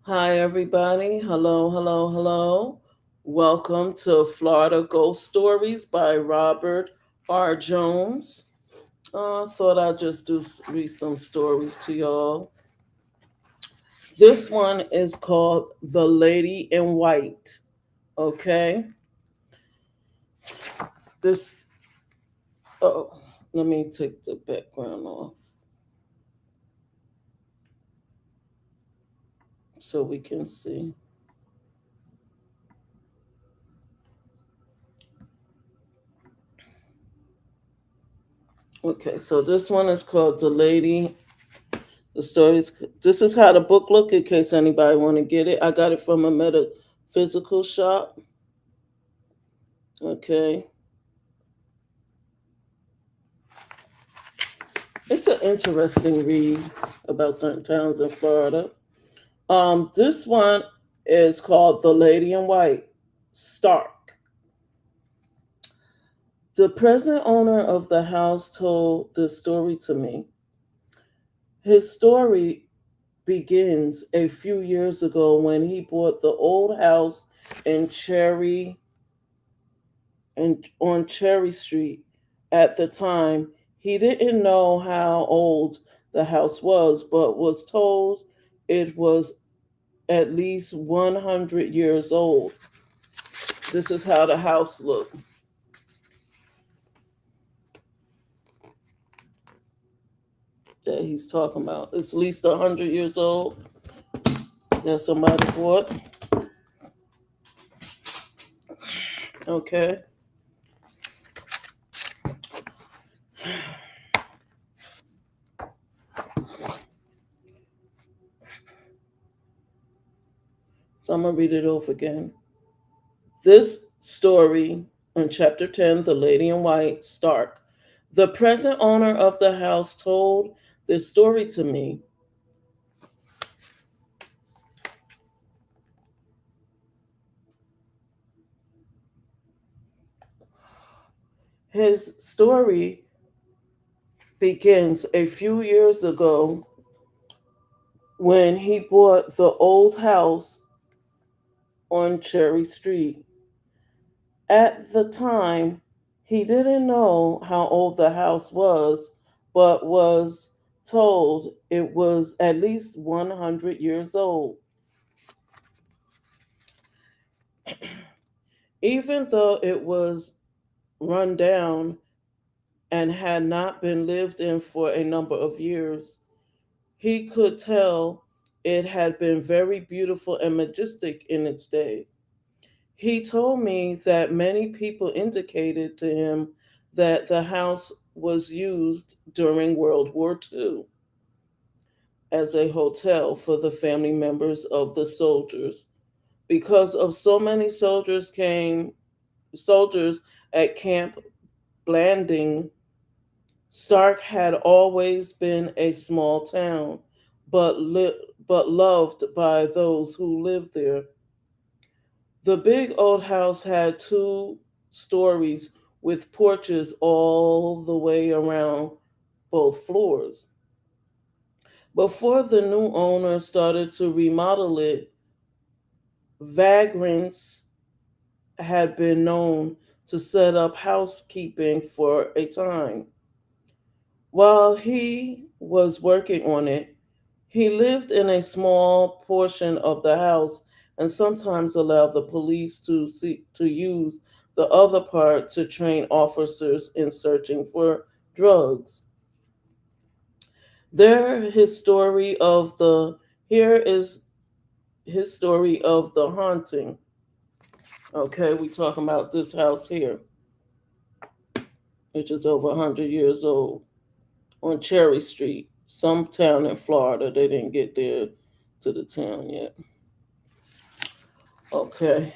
Hi, everybody. Hello, hello, hello. Welcome to Florida Ghost Stories by Robert R. Jones. Thought I'd just read some stories to y'all. This one is called The Lady in White. Okay. This, oh, let me take the background off so we can see. Okay, so this one is called The Lady. The stories. This is how the book look in case anybody want to get it. I got it from a metaphysical shop. Okay, it's an interesting read about certain towns in Florida. This one is called The Lady in White. Stark. The present owner of the house told this story to me. His story begins a few years ago when he bought the old house in on Cherry Street. At the time, he didn't know how old the house was, but was told it was at least 100 years old. This is how the house looked that he's talking about. It's at least 100 years old that somebody bought. Okay. So I'm going to read it over again. This story in chapter 10, The Lady in White, Stark. The present owner of the house told this story to me. His story begins a few years ago when he bought the old house on Cherry Street. At the time, he didn't know how old the house was, but was told it was at least 100 years old. Even though it was run down and had not been lived in for a number of years, he could tell it had been very beautiful and majestic in its day. He told me that many people indicated to him that the house was used during World War II as a hotel for the family members of the soldiers. Because of so many soldiers at Camp Blanding, Stark had always been a small town, but loved by those who lived there. The big old house had two stories with porches all the way around both floors. Before the new owner started to remodel it, vagrants had been known to set up housekeeping for a time. While he was working on it, he lived in a small portion of the house and sometimes allowed the police to use the other part to train officers in searching for drugs. There his story of the Here is his story of the haunting. Okay, we talking about this house here, which is over 100 years old on Cherry Street, some town in Florida. They didn't get there to the town yet. Okay.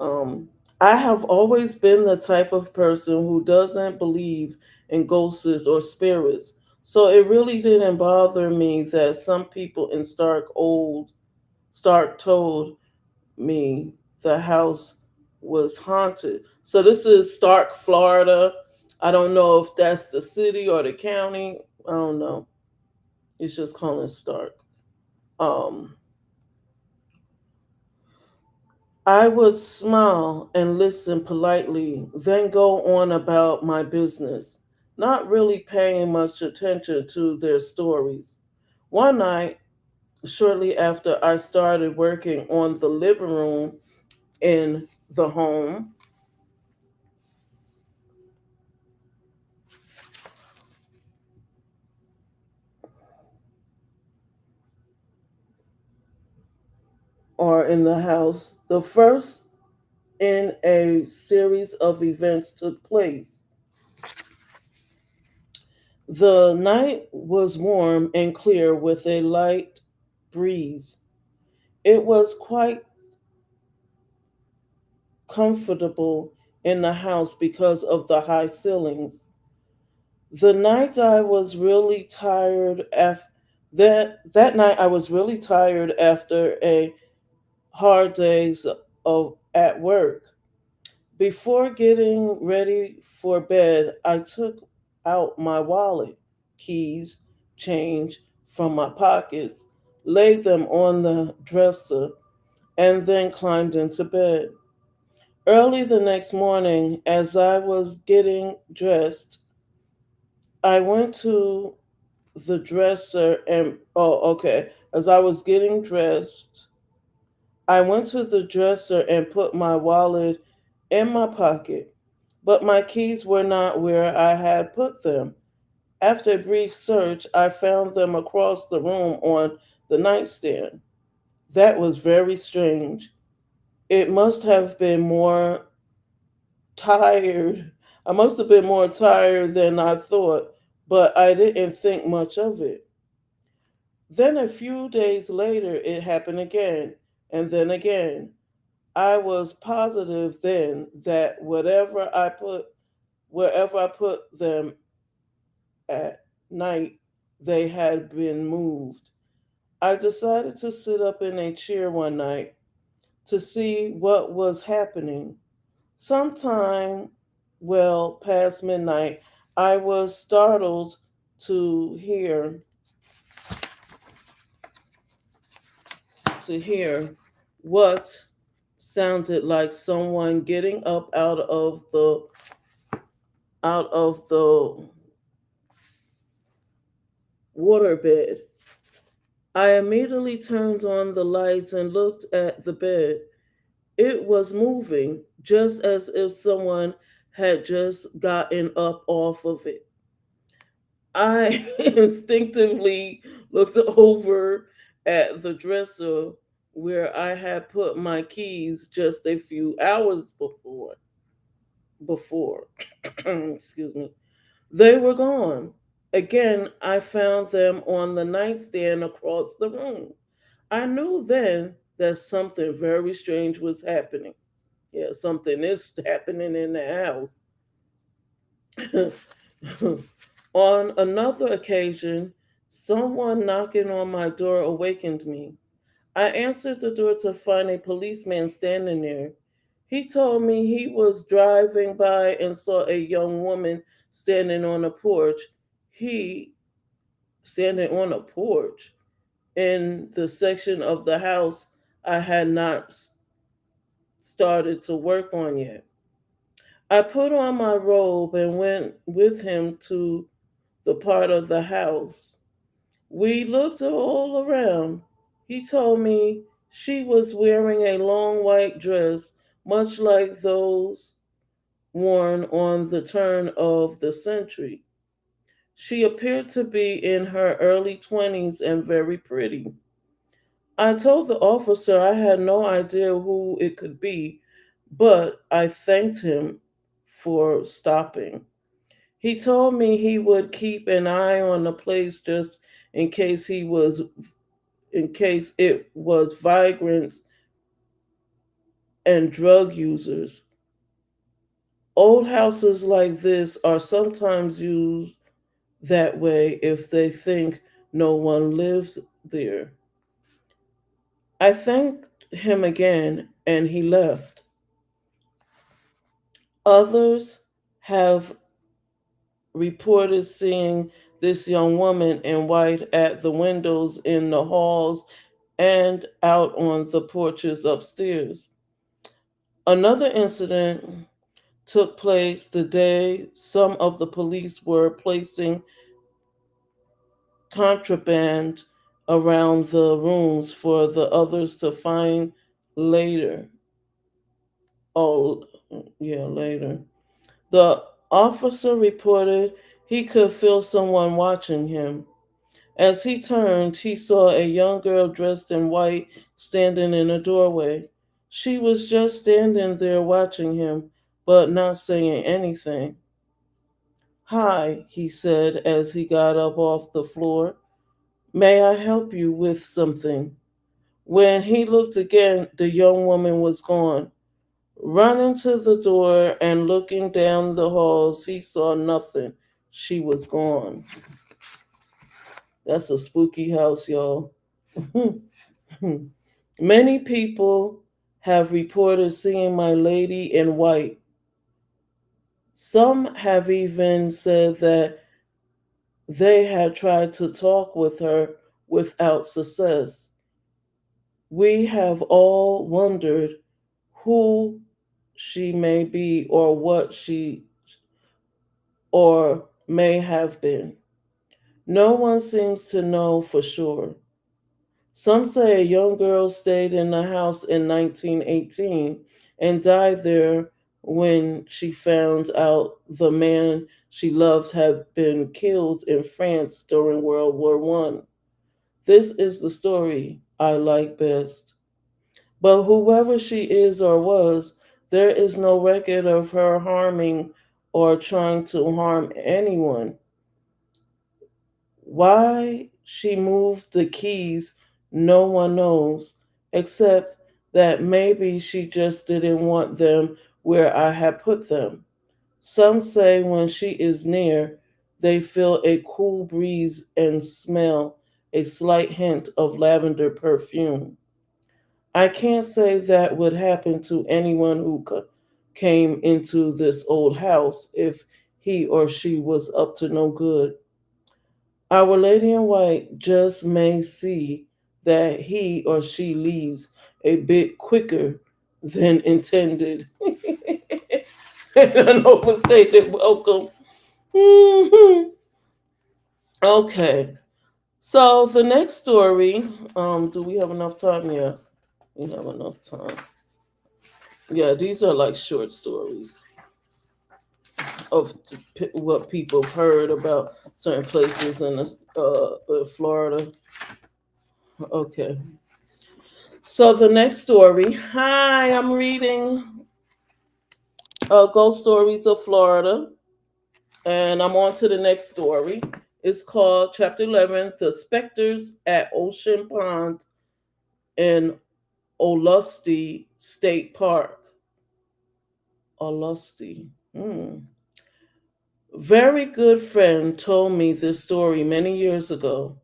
Um, I have always been the type of person who doesn't believe in ghosts or spirits. So it really didn't bother me that some people in Stark told me the house was haunted. So this is Stark, Florida. I don't know if that's the city or the county. I don't know. It's just calling Stark. Um, I would smile and listen politely, then go on about my business, not really paying much attention to their stories. One night, shortly after I started working on the living room in the home, or in the house, the first in a series of events took place. The night was warm and clear with a light breeze. It was quite comfortable in the house because of the high ceilings. The night I was really tired af- that night I was really tired after a hard days of at work. Before getting ready for bed, I took out my wallet, keys, change from my pockets, laid them on the dresser, and then climbed into bed. Early the next morning, as I was getting dressed, I went to the dresser and, oh, okay. As I was getting dressed, I went to the dresser and put my wallet in my pocket, but my keys were not where I had put them. After a brief search, I found them across the room on the nightstand. That was very strange. It must have been more tired. I must have been more tired than I thought, but I didn't think much of it. Then a few days later, it happened again, and then again. I was positive then that wherever I put them at night, they had been moved. I decided to sit up in a chair one night to see what was happening. Sometime, well past midnight, I was startled to hear what sounded like someone getting up out of the waterbed. I immediately turned on the lights and looked at the bed. It was moving, just as if someone had just gotten up off of it. I instinctively looked over at the dresser where I had put my keys just a few hours before. Excuse me. They were gone. Again, I found them on the nightstand across the room. I knew then that something very strange was happening. Yeah, something is happening in the house. On another occasion, someone knocking on my door awakened me. I answered the door to find a policeman standing there. He told me he was driving by and saw a young woman standing on a porch. He standing on a porch in the section of the house I had not started to work on yet. I put on my robe and went with him to the part of the house. We looked all around. He told me she was wearing a long white dress, much like those worn on the turn of the century. She appeared to be in her early 20s and very pretty. I told the officer I had no idea who it could be, but I thanked him for stopping. He told me he would keep an eye on the place just in case in case it was vagrants and drug users. Old houses like this are sometimes used that way if they think no one lives there. I thanked him again and he left. Others have reported seeing this young woman in white at the windows in the halls and out on the porches upstairs. Another incident took place the day some of the police were placing contraband around the rooms for the others to find later. Oh, yeah, later. The officer reported he could feel someone watching him. As he turned, he saw a young girl dressed in white standing in a doorway. She was just standing there watching him, but not saying anything. Hi, he said as he got up off the floor. May I help you with something? When he looked again, the young woman was gone. Running to the door and looking down the halls, he saw nothing. She was gone. That's a spooky house, y'all. Many people have reported seeing my lady in white. Some have even said that they had tried to talk with her without success. We have all wondered who she may be or what she or may have been. No one seems to know for sure. Some say a young girl stayed in the house in 1918 and died there when she found out the man she loved had been killed in France during World War One. This is the story I like best. But whoever she is or was, there is no record of her harming or trying to harm anyone. Why she moved the keys, no one knows, except that maybe she just didn't want them where I had put them. Some say when she is near, they feel a cool breeze and smell a slight hint of lavender perfume. I can't say that would happen to anyone who came into this old house if he or she was up to no good. Our Lady in White just may see that he or she leaves a bit quicker than intended. An overstated welcome. Mhm. Okay, so the next story. Do we have enough time? Yeah, we have enough time. Yeah, these are like short stories of what people have heard about certain places in Florida. Okay. So the next story. Hi, I'm reading Ghost Stories of Florida, and I'm on to the next story. It's called Chapter 11: The Specters at Ocean Pond in Olustee State Park. Olustee. Very good friend told me this story many years ago.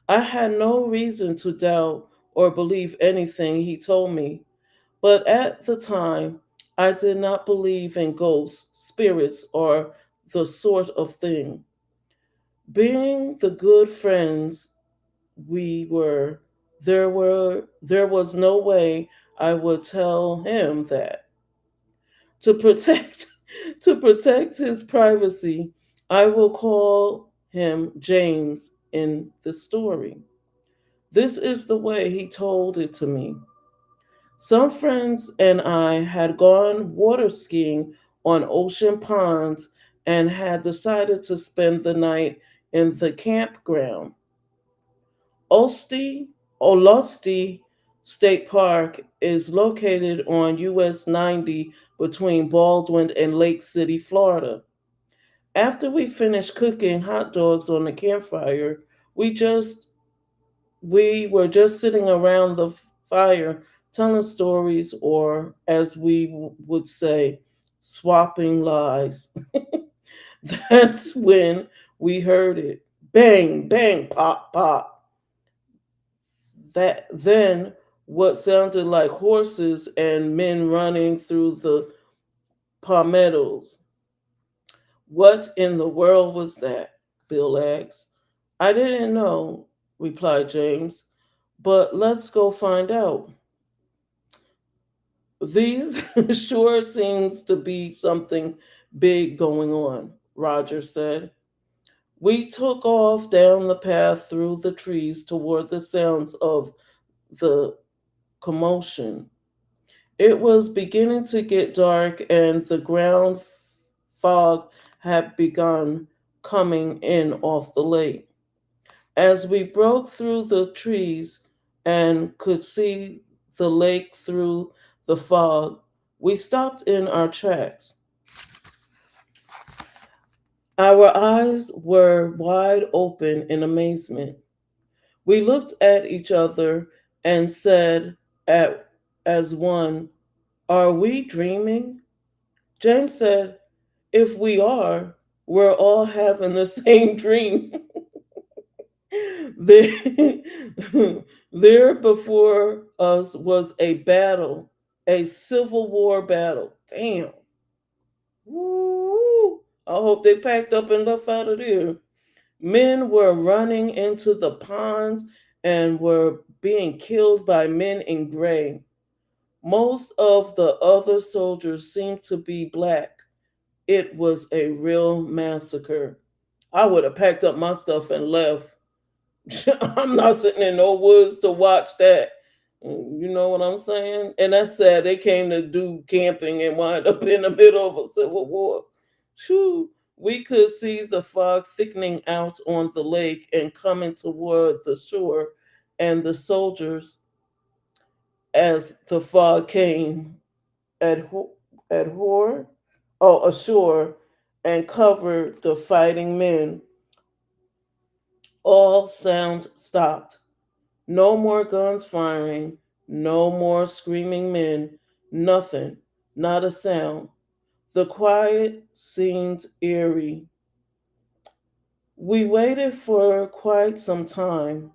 I had no reason to doubt or believe anything he told me. But at the time, I did not believe in ghosts, spirits, or the sort of thing. Being the good friends we there was no way I would tell him that. To protect to protect his privacy, I will call him James in the story. This is the way he told it to me. Some friends and I had gone water skiing on ocean ponds and had decided to spend the night in the campground. Olustee, Olustee State Park is located on US 90 between Baldwin and Lake City, Florida. After we finished cooking hot dogs on the campfire, we just we were just sitting around the fire telling stories, or as we would say, swapping lies. That's when we heard it. Bang, bang, pop, pop. That then what sounded like horses and men running through the palmettos. What in the world was that? Bill asked. I didn't know, replied James, But let's go find out. These sure seems to be something big going on, Roger said. We took off down the path through the trees toward the sounds of the commotion. It was beginning to get dark, and the ground fog had begun coming in off the lake. As we broke through the trees and could see the lake through the fog, we stopped in our tracks. Our eyes were wide open in amazement. We looked at each other and said at, as one, "Are we dreaming?" James said, "If we are, we're all having the same dream." there, there before us was a battle, a civil war battle. Damn. Woo. I hope they packed up and left out of there. Men were running into the ponds and were being killed by men in gray. Most of the other soldiers seemed to be black. It was a real massacre. I would have packed up my stuff and left. I'm not sitting in no woods to watch that. You know what I'm saying? And that's sad. They came to do camping and wind up in the middle of a civil war. Shoo. We could see the fog thickening out on the lake and coming toward the shore, and the soldiers, as the fog came at at Hor, oh, ashore, and covered the fighting men, all sound stopped. No more guns firing, no more screaming men, nothing, not a sound. The quiet seemed eerie. We waited for quite some time,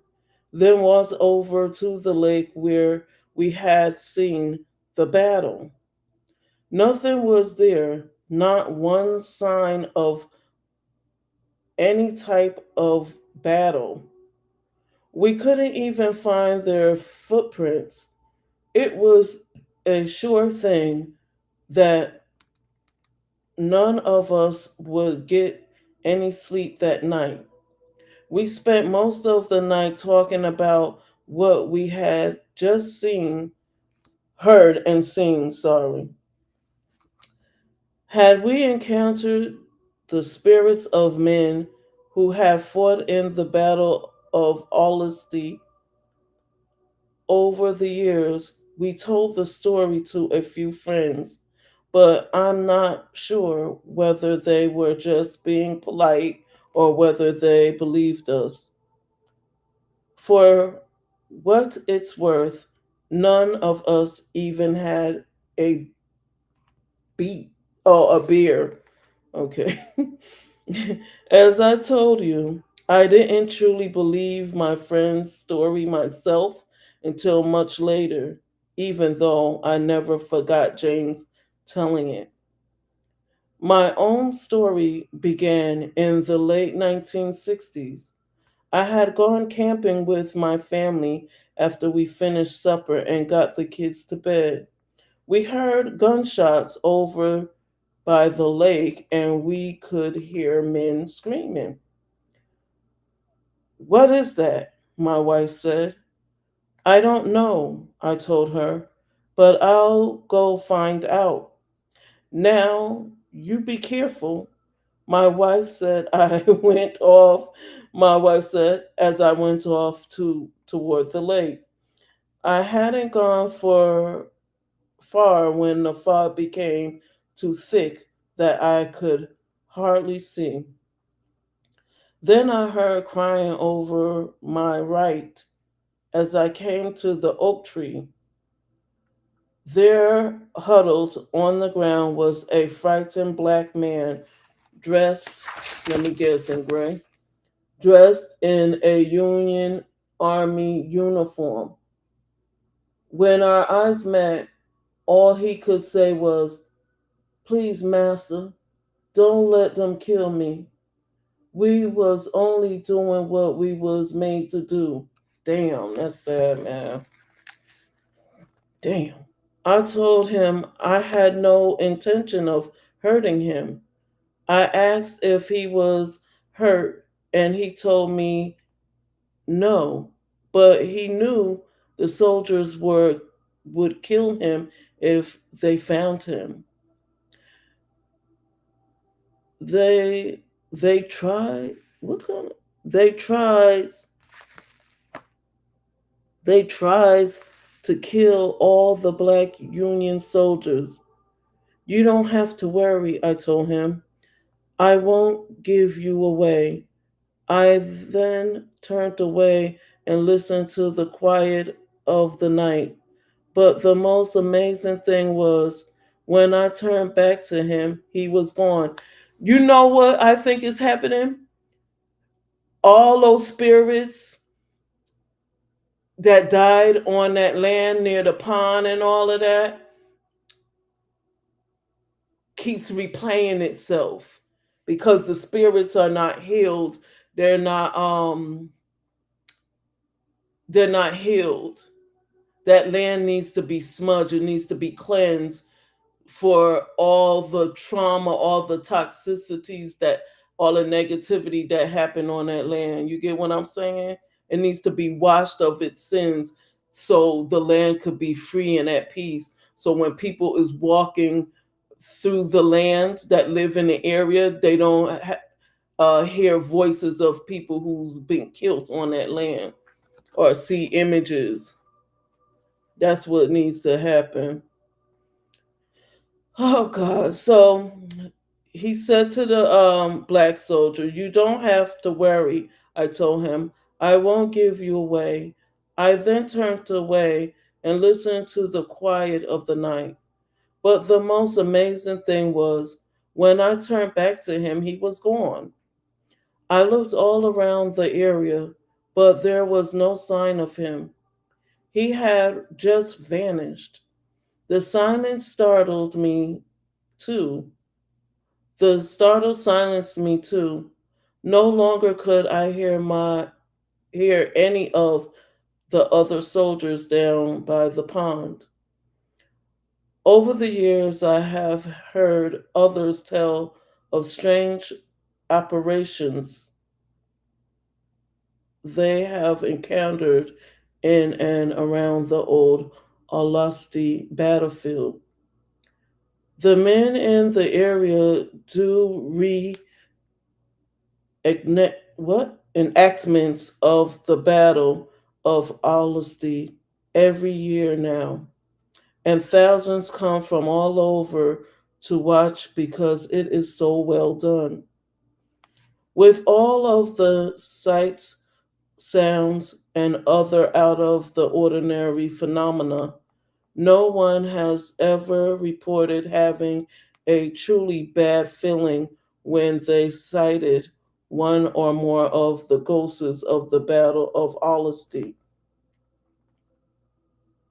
then walked over to the lake where we had seen the battle. Nothing was there, not one sign of any type of battle. We couldn't even find their footprints. It was a sure thing that none of us would get any sleep that night. We spent most of the night talking about what we had just heard and seen, sorry. Had we encountered the spirits of men who had fought in the Battle of Honesty over the years? We told the story to a few friends, but I'm not sure whether they were just being polite or whether they believed us. For what it's worth, none of us even had a beat or a beer. Okay. As I told you, I didn't truly believe my friend's story myself until much later, even though I never forgot James telling it. My own story began in the late 1960s. I had gone camping with my family after we finished supper and got the kids to bed. We heard gunshots over by the lake and we could hear men screaming. "What is that?" my wife said. "I don't know," I told her, "but I'll go find out." "Now, you be careful," my wife said. My wife said as I went off toward the lake. I hadn't gone for far when the fog became too thick that I could hardly see. Then I heard crying over my right. As I came to the oak tree, there, huddled on the ground, was a frightened black man dressed, let me guess, in gray, dressed in a Union Army uniform. When our eyes met, all he could say was, "Please, Master, don't let them kill me. We was only doing what we was made to do." Damn, that's sad, man. Damn. I told him I had no intention of hurting him. I asked if he was hurt, and he told me no, but he knew the soldiers would kill him if they found him. They they tried what kind of they tried they tries to kill all the black Union soldiers. You don't have to worry, I told him. I won't give you away. I then turned away and listened to the quiet of the night. But the most amazing thing was when I turned back to him, he was gone. You know what I think is happening? All those spirits that died on that land near the pond and all of that keeps replaying itself because the spirits are not healed. They're not they're not healed. That land needs to be smudged, it needs to be cleansed for all the trauma, all the toxicities that all the negativity that happened on that land. You get what I'm saying? It needs to be washed of its sins so the land could be free and at peace. So when people is walking through the land that live in the area, they don't hear voices of people who's been killed on that land or see images. That's what needs to happen. Oh God. So he said to the black soldier, "You don't have to worry," I told him. "I won't give you away." I then turned away and listened to the quiet of the night. But the most amazing thing was when I turned back to him, he was gone. I looked all around the area, but there was no sign of him. He had just vanished. The silence startled me too. The startle silenced me too. No longer could I hear any of the other soldiers down by the pond. Over the years I have heard others tell of strange apparitions they have encountered in and around the old Alasti battlefield. The men in the area do enactments of the Battle of Alasti every year now, and thousands come from all over to watch because it is so well done. With all of the sights, sounds, and other out of the ordinary phenomena, no one has ever reported having a truly bad feeling when they sighted one or more of the ghosts of the Battle of Honesty.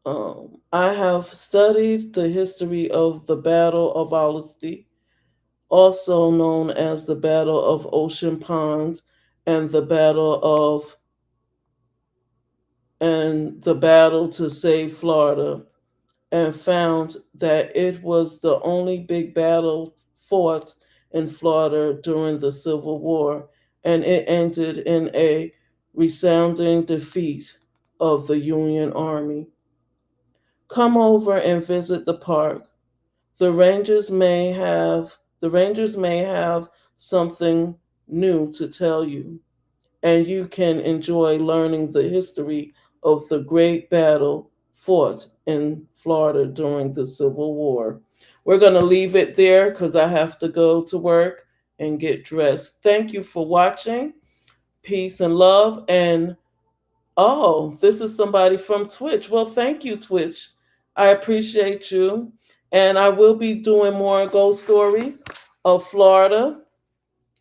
I have studied the history of the Battle of Honesty, also known as the Battle of Ocean Pond and the battle to save Florida, and found that it was the only big battle fought in Florida during the Civil War, and it ended in a resounding defeat of the Union Army. Come over and visit the park. The Rangers may have something new to tell you, and you can enjoy learning the history of the great battle fought in Florida during the Civil War. We're going to leave it there because I have to go to work and get dressed. Thank you for watching. Peace and love. And oh, this is somebody from Twitch. Well, thank you, Twitch. I appreciate you. And I will be doing more ghost stories of Florida.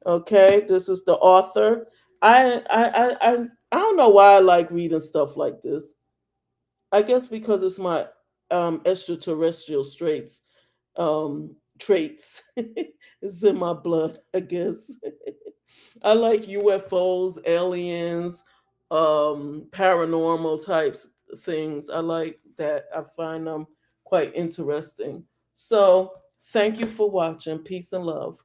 Okay, this is the author. I don't know why I like reading stuff like this. I guess because it's my extraterrestrial traits. It's in my blood, I guess. I like UFOs, aliens, paranormal types things. I like that. I find them quite interesting. So thank you for watching. Peace and love.